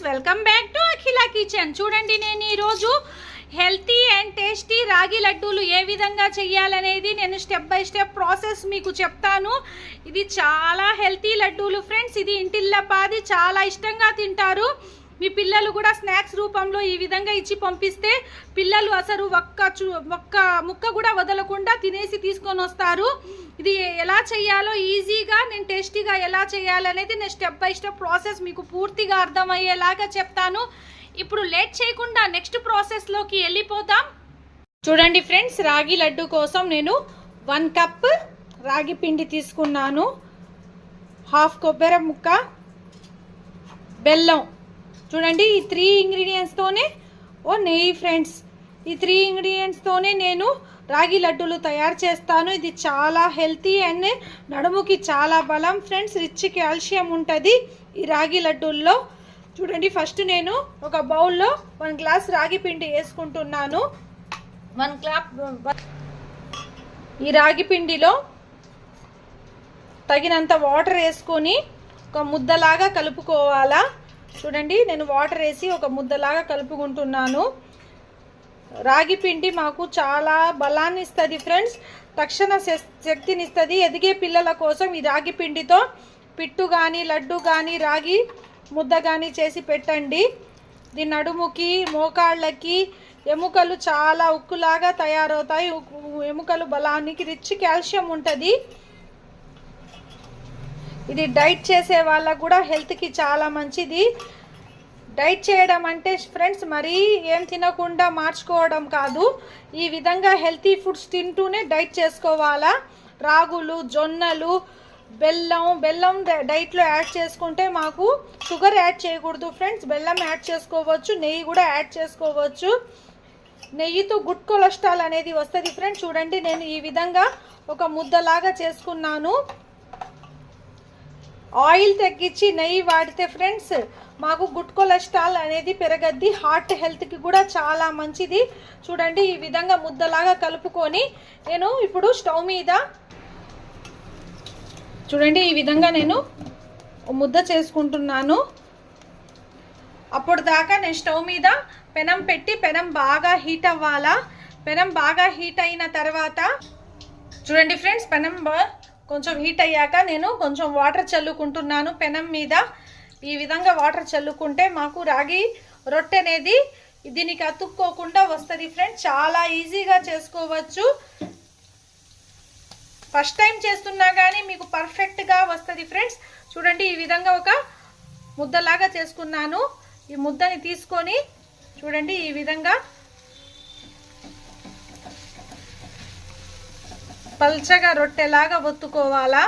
Welcome back to Akhila kitchen. చూడండి, నేను ఈరోజు హెల్తీ అండ్ టేస్టీ రాగి లడ్డూలు ఏ విధంగా చేయాలనేది నేను స్టెప్ బై స్టెప్ ప్రాసెస్ మీకు చెప్తాను. ఇది చాలా హెల్తీ లడ్డూలు ఫ్రెండ్స్. ఇది ఇంటిల్లపాది చాలా ఇష్టంగా తింటారు. మీ పిల్లలు కూడా స్నాక్స్ రూపంలో ఈ విధంగా ఇచ్చి పంపిస్తే పిల్లలు అసలు ఒక్క ముక్క కూడా వదలకుండా తినేసి తీసుకొని వస్తారు. ఇది ఎలా చేయాలో ఈజీగా నేను టేస్టీగా ఎలా చేయాలనేది నేను స్టెప్ బై స్టెప్ ప్రాసెస్ మీకు పూర్తిగా అర్థమయ్యేలాగా చెప్తాను. ఇప్పుడు లేట్ చేయకుండా నెక్స్ట్ ప్రాసెస్లోకి వెళ్ళిపోతాం. చూడండి ఫ్రెండ్స్, రాగి లడ్డు కోసం నేను 1 కప్ రాగి పిండి తీసుకున్నాను, 1/2 కొబ్బరి ముక్క, బెల్లం. చూడండి, ఈ 3 ఇంగ్రీడియంట్స్తోనే నెయ్యి ఫ్రెండ్స్. ఈ 3 ఇంగ్రీడియంట్స్తోనే నేను రాగి లడ్డూలు తయారు చేస్తాను. ఇది చాలా హెల్తీ అండ్ నడుముకి చాలా బలం ఫ్రెండ్స్. రిచ్ కాల్షియం ఉంటుంది ఈ రాగి లడ్డూల్లో. చూడండి, ఫస్ట్ నేను ఒక బౌల్లో 1 గ్లాస్ రాగి పిండి వేసుకుంటున్నాను. 1 గ్లాస్ ఈ రాగి పిండిలో తగినంత వాటర్ వేసుకొని ఒక ముద్దలాగా కలుపుకోవాలా. చూడండి, నేను వాటర్ వేసి ఒక ముద్దలాగా కలుపుకుంటున్నాను. రాగి పిండి మాకు చాలా బలాన్ని ఇస్తుంది ఫ్రెండ్స్, తక్షణ శక్తిని ఇస్తుంది. ఎదిగే పిల్లల కోసం ఈ రాగి పిండితో పిట్టు కానీ లడ్డు కానీ రాగి ముద్ద కానీ చేసి పెట్టండి. ఇది నడుముకి మోకాళ్ళకి ఎముకలు చాలా ఉక్కులాగా తయారవుతాయి. ఎముకలు బలానికి రిచ్ కాల్షియం ఉంటుంది. ఇది డైట్ చేసే వాళ్ళకు కూడా హెల్త్కి చాలా మంచిది. డైట్ చేయడం అంటే ఫ్రెండ్స్ మరీ ఏం తినకుండా మార్చుకోవడం కాదు, ఈ విధంగా హెల్తీ ఫుడ్స్ తింటూనే డైట్ చేసుకోవాలా. రాగులు, జొన్నలు, బెల్లం డైట్లో యాడ్ చేసుకుంటే మాకు షుగర్ యాడ్ చేయకూడదు ఫ్రెండ్స్. బెల్లం యాడ్ చేసుకోవచ్చు, నెయ్యి కూడా యాడ్ చేసుకోవచ్చు. నెయ్యితో గుడ్ కొలెస్ట్రాల్ అనేది వస్తుంది ఫ్రెండ్స్. చూడండి, నేను ఈ విధంగా ఒక ముద్దలాగా చేసుకున్నాను. ఆయిల్ తగ్గించి నెయ్యి వాడితే ఫ్రెండ్స్ మాకు గుడ్ కొలెస్ట్రాల్ అనేది పెరగద్ది, హార్ట్ హెల్త్కి కూడా చాలా మంచిది. చూడండి, ఈ విధంగా ముద్దలాగా కలుపుకొని నేను ఇప్పుడు స్టవ్ మీద చూడండి ఈ విధంగా నేను ముద్ద చేసుకుంటున్నాను. అప్పుడు దాకా నేను స్టవ్ మీద పెనం పెట్టి పెనం బాగా హీట్ అవ్వాలా. పెనం బాగా హీట్ అయిన తర్వాత చూడండి ఫ్రెండ్స్, పెనం కొంచెం హీట్ అయ్యాక నేను కొంచెం వాటర్ చల్లుకుంటున్నాను పెనం మీద. ఈ విధంగా వాటర్ చల్లుకుంటే మాకు రాగి రొట్టె అనేది దీనికి అతుక్కోకుండా వస్తుంది ఫ్రెండ్స్. చాలా ఈజీగా చేసుకోవచ్చు. ఫస్ట్ టైం చేస్తున్నా కానీ మీకు పర్ఫెక్ట్గా వస్తుంది ఫ్రెండ్స్. చూడండి, ఈ విధంగా ఒక ముద్దలాగా చేసుకున్నాను. ఈ ముద్దని తీసుకొని చూడండి ఈ విధంగా పల్చగా రొట్టెలాగా ఒత్తుకోవాలా.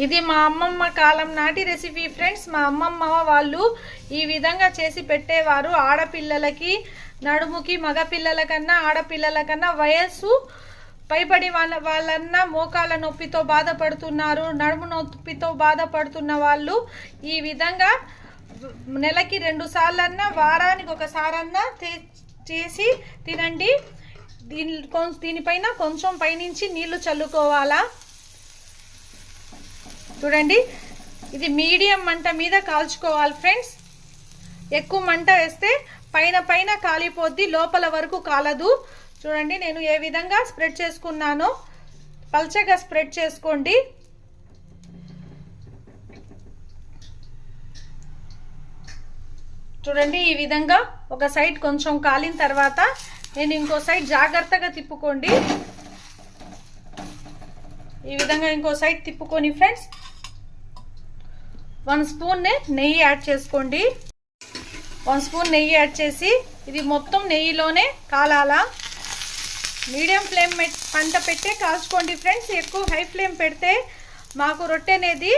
ఇది మా అమ్మమ్మ కాలం నాటి రెసిపీ ఫ్రెండ్స్. మా అమ్మమ్మ వాళ్ళు ఈ విధంగా చేసి పెట్టేవారు. ఆడపిల్లలకి, నడుముకి, మగపిల్లల కన్నా ఆడపిల్లల కన్నా వయస్సు పైబడి వాళ్ళన్నా మోకాళ్ళ నొప్పితో బాధపడుతున్నారు, నడుము నొప్పితో బాధపడుతున్న వాళ్ళు ఈ విధంగా నెలకి 2 సార్లన్నా వారానికి ఒకసారన్నా చేసి తినండి. దీనిపైన కొంచెం పైనుంచి నీళ్లు చల్లుకోవాలా. చూడండి, ఇది మీడియం మంట మీద కాల్చుకోవాలి ఫ్రెండ్స్. ఎక్కువ మంట వేస్తే పైన కాలిపోద్ది, లోపల వరకు కాలదు. చూడండి, నేను ఏ విధంగా స్ప్రెడ్ చేసుకున్నానో పల్చగా స్ప్రెడ్ చేసుకోండి. చూడండి, ఈ విధంగా ఒక సైడ్ కొంచెం కాలిన తర్వాత నేను ఇంకో సైడ్ జాగ్రత్తగా తిప్పుకోండి. ఈ విధంగా ఇంకో సైడ్ తిప్పుకొని ఫ్రెండ్స్ 1 స్పూన్ నెయ్యి యాడ్ చేసుకోండి. 1 స్పూన్ నెయ్యి యాడ్ చేసి ఇది మొత్తం నెయ్యిలోనే కాలాలా. మీడియం ఫ్లేమ్ పంట పెట్టే కాల్చుకోండి ఫ్రెండ్స్. ఎక్కువ హై ఫ్లేమ్ పెడితే మాకు రొట్టె అనేది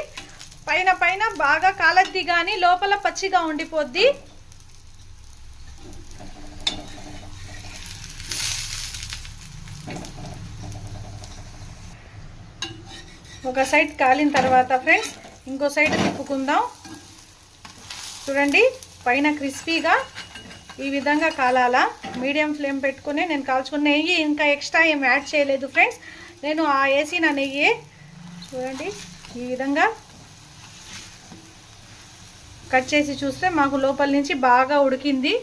పైన బాగా కాలద్ది కానీ లోపల పచ్చిగా ఉండిపోద్ది. ఒక సైడ్ కాలిన తర్వాత ఫ్రెండ్స్ ఇంకో సైడ్ తిప్పుకుందాం. చూడండి, పైన క్రిస్పీగా ఈ విధంగా కాలాలా. మీడియం ఫ్లేమ్ పెట్టుకుని నేను కాల్చుకున్న నెయ్యి ఇంకా ఎక్స్ట్రా ఏం యాడ్ చేయలేదు ఫ్రెండ్స్. నేను వేసిన నెయ్యి చూడండి ఈ విధంగా కట్ చేసి చూస్తే మాకు లోపల నుంచి బాగా ఉడికింది.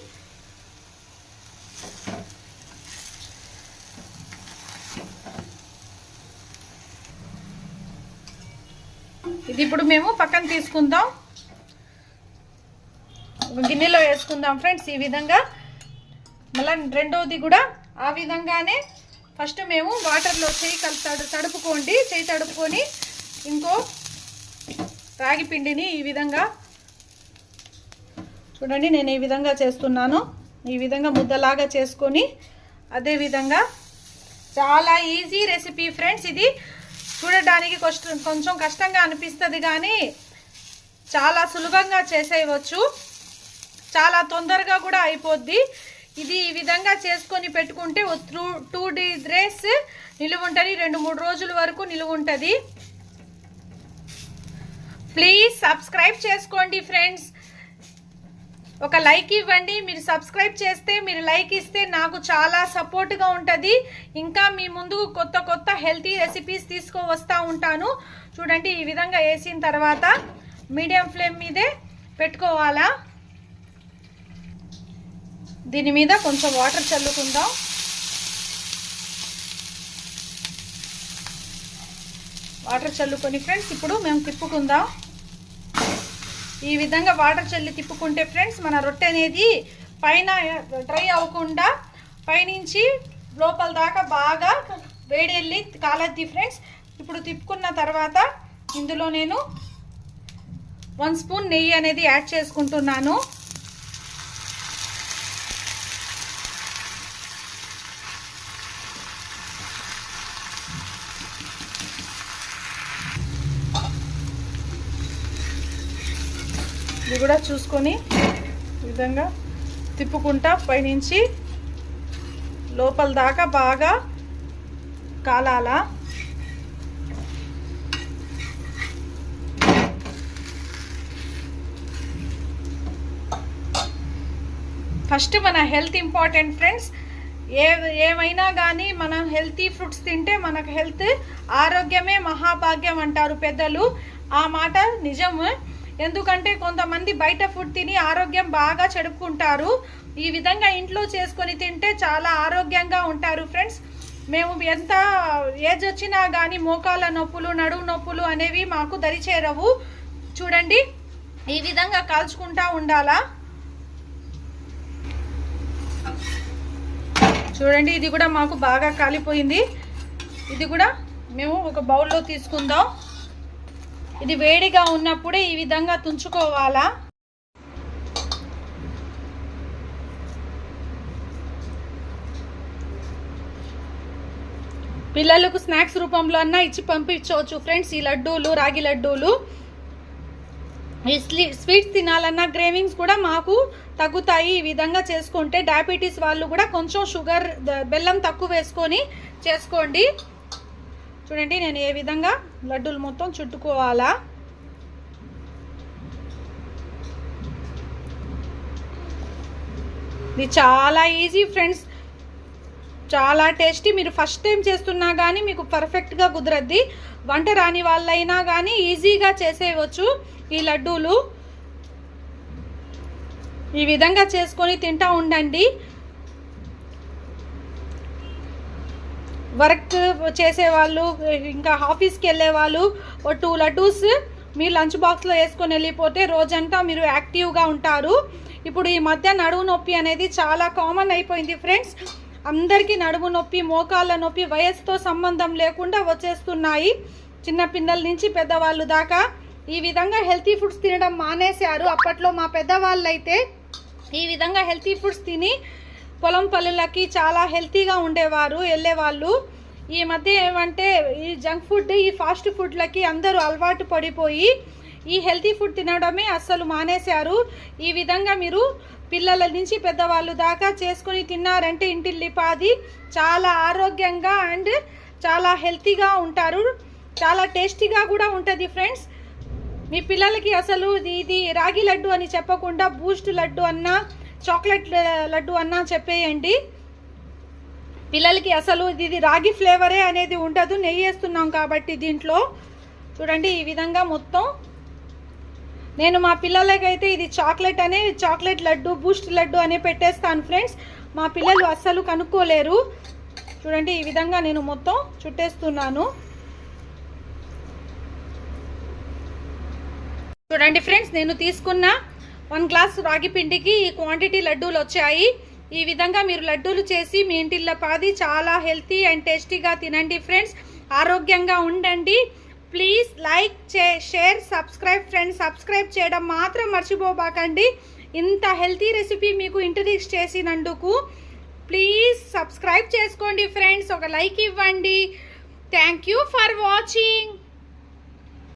ఇది ఇప్పుడు మేము పక్కన తీసుకుందాం, గిన్నెలో వేసుకుందాం ఫ్రెండ్స్. ఈ విధంగా మళ్ళీ రెండోది కూడా ఆ విధంగానే ఫస్ట్ మేము వాటర్లో తడుపుకోండి. చేయి తడుపుకొని ఇంకో రాగి పిండిని ఈ విధంగా చూడండి, నేను ఈ విధంగా చేస్తున్నాను. ఈ విధంగా ముద్దలాగా చేసుకొని అదే విధంగా చాలా ఈజీ రెసిపీ ఫ్రెండ్స్. ఇది చూడడానికి కొంచెం కష్టంగా అనిపిస్తుంది కానీ చాలా సులభంగా చేసేయవచ్చు, చాలా తొందరగా కూడా అయిపోద్ది. ఇది ఈ విధంగా చేసుకొని పెట్టుకుంటే 2 డేస్ నిలువ ఉంటుంది, 2-3 రోజుల వరకు నిలువ ఉంటుంది. ప్లీజ్ సబ్స్క్రైబ్ చేసుకోండి ఫ్రెండ్స్, ఒక లైక్ ఇవ్వండి. మీరు సబ్స్క్రైబ్ చేస్తే, మీరు లైక్ ఇస్తే నాకు చాలా సపోర్ట్గా ఉంటుంది. ఇంకా మీ ముందు కొత్త హెల్తీ రెసిపీస్ వస్తూ ఉంటాను. చూడండి, ఈ విధంగా వేసిన తర్వాత మీడియం ఫ్లేమ్ మీదే పెట్టుకోవాలా. దీని మీద కొంచెం వాటర్ చల్లుకుందాం. వాటర్ చల్లుకొని ఫ్రెండ్స్ ఇప్పుడు మేము తిప్పుకుందాం. ఈ విధంగా వాటర్ చల్లి తిప్పుకుంటే ఫ్రెండ్స్ మన రొట్టె అనేది పైన డ్రై అవ్వకుండా పైనుంచి లోపల దాకా బాగా వేడి వెళ్ళి కాలద్ది ఫ్రెండ్స్. ఇప్పుడు తిప్పుకున్న తర్వాత ఇందులో నేను 1 స్పూన్ నెయ్యి అనేది యాడ్ చేసుకుంటున్నాను. ఇది కూడా చూసుకొని ఈ విధంగా తిప్పుకుంటా పైనుంచి లోపల దాకా బాగా కాలాలా. ఫస్ట్ మన హెల్త్ ఇంపార్టెంట్ ఫ్రెండ్స్. ఏమైనా కానీ మనం హెల్తీ ఫ్రూట్స్ తింటే మనకు హెల్త్, ఆరోగ్యమే మహాభాగ్యం అంటారు పెద్దలు. ఆ మాట నిజము. ఎందుకంటే కొంతమంది బయట ఫుడ్ తిని ఆరోగ్యం బాగా చెడుపుకుంటారు. ఈ విధంగా ఇంట్లో చేసుకొని తింటే చాలా ఆరోగ్యంగా ఉంటారు ఫ్రెండ్స్. మేము ఎంత ఏజ్ వచ్చినా కానీ మోకాళ్ళ నొప్పులు, నడుము నొప్పులు అనేవి మాకు దరిచేరవు. చూడండి, ఈ విధంగా కాల్చుకుంటా ఉండాలా. చూడండి, ఇది కూడా మాకు బాగా కాలిపోయింది. ఇది కూడా మేము ఒక బౌల్లో తీసుకుందాం. ఇది వేడిగా ఉన్నప్పుడే ఈ విధంగా తుంచుకోవాలా. పిల్లలకు స్నాక్స్ రూపంలో అన్నా ఇచ్చి పంపించవచ్చు ఫ్రెండ్స్. ఈ లడ్డూలు, రాగి లడ్డూలు, ఈ స్వీట్స్ తినాలన్నా క్రేవింగ్స్ కూడా మాకు తగ్గుతాయి. ఈ విధంగా చేసుకుంటే డయాబెటీస్ వాళ్ళు కూడా కొంచెం షుగర్, బెల్లం తక్కువ వేసుకొని చేసుకోండి. చూడండి, నేను ఏ విధంగా లడ్డూలు మొత్తం చుట్టుకోవాలా. ఇది చాలా ఈజీ ఫ్రెండ్స్, చాలా టేస్టీ. మీరు ఫస్ట్ టైం చేస్తున్నా కానీ మీకు పర్ఫెక్ట్గా కుదరద్ది. వంట రాని వాళ్ళైనా కానీ ఈజీగా చేసేయవచ్చు ఈ లడ్డూలు. ఈ విధంగా చేసుకొని తింటా ఉండండి. వర్క్ చేసేవాళ్ళు, ఇంకా ఆఫీస్కి వెళ్ళే వాళ్ళు 2 లడ్డూస్ మీరు లంచ్ బాక్స్లో వేసుకొని వెళ్ళిపోతే రోజంతా మీరు యాక్టివ్గా ఉంటారు. ఇప్పుడు ఈ మధ్య నడుము నొప్పి అనేది చాలా కామన్ అయిపోయింది ఫ్రెండ్స్. అందరికీ నడుము నొప్పి, మోకాళ్ళ నొప్పి వయసుతో సంబంధం లేకుండా వచ్చేస్తున్నాయి. చిన్న పిల్లల నుంచి పెద్దవాళ్ళు దాకా ఈ విధంగా హెల్తీ ఫుడ్స్ తినడం మానేశారు. అప్పట్లో మా పెద్దవాళ్ళు అయితే ఈ విధంగా హెల్తీ ఫుడ్స్ తిని పొలం పనులకి చాలా హెల్తీగా ఉండేవారు, వెళ్ళేవాళ్ళు. ఈ మధ్య ఏమంటే ఈ జంక్ ఫుడ్, ఈ ఫాస్ట్ ఫుడ్లకి అందరూ అలవాటు పడిపోయి ఈ హెల్తీ ఫుడ్ తినడమే అస్సలు మానేశారు. ఈ విధంగా మీరు పిల్లల నుంచి పెద్దవాళ్ళు దాకా చేసుకొని తిన్నారంటే ఇంటిల్లిపాది చాలా ఆరోగ్యంగా అండ్ చాలా హెల్తీగా ఉంటారు. చాలా టేస్టీగా కూడా ఉంటుంది ఫ్రెండ్స్. మీ పిల్లలకి అసలు ఇది రాగి లడ్డు అని చెప్పకుండా బూస్ట్ లడ్డు అన్నా, చాక్లెట్ లడ్డు అన్నా చెప్పేయండి. పిల్లలకి అసలు ఇది రాగి ఫ్లేవరే అనేది ఉండదు, నెయ్యి వేస్తున్నాం కాబట్టి దీంట్లో. చూడండి, ఈ విధంగా మొత్తం నేను మా పిల్లలకైతే ఇది చాక్లెట్ లడ్డు, బూస్ట్ లడ్డు అనే పెట్టేస్తాను ఫ్రెండ్స్. మా పిల్లలు అస్సలు కనుక్కోలేరు. చూడండి, ఈ విధంగా నేను మొత్తం చుట్టేస్తున్నాను. చూడండి ఫ్రెండ్స్, నేను తీసుకున్న 1 గ్లాస్ రాగి పిండికి ఈ క్వాంటిటీ లడ్డూలు వచ్చాయి. ఈ విధంగా మీరు లడ్డూలు చేసి మీ ఇంటిల్లో పాది చాలా హెల్తీ అండ్ టేస్టీగా తినండి ఫ్రెండ్స్. ఆరోగ్యంగా ఉండండి. Please like, share, subscribe friends. Subscribe చేయడం మాత్రం మర్చిపోబాకండి. ఇంత హెల్తీ రెసిపీ మీకు ఇంట్రడ్యూస్ చేసినందుకు ప్లీజ్ సబ్స్క్రైబ్ చేసుకోండి ఫ్రెండ్స్. ఒక లైక్ ఇవ్వండి. Thank you for watching.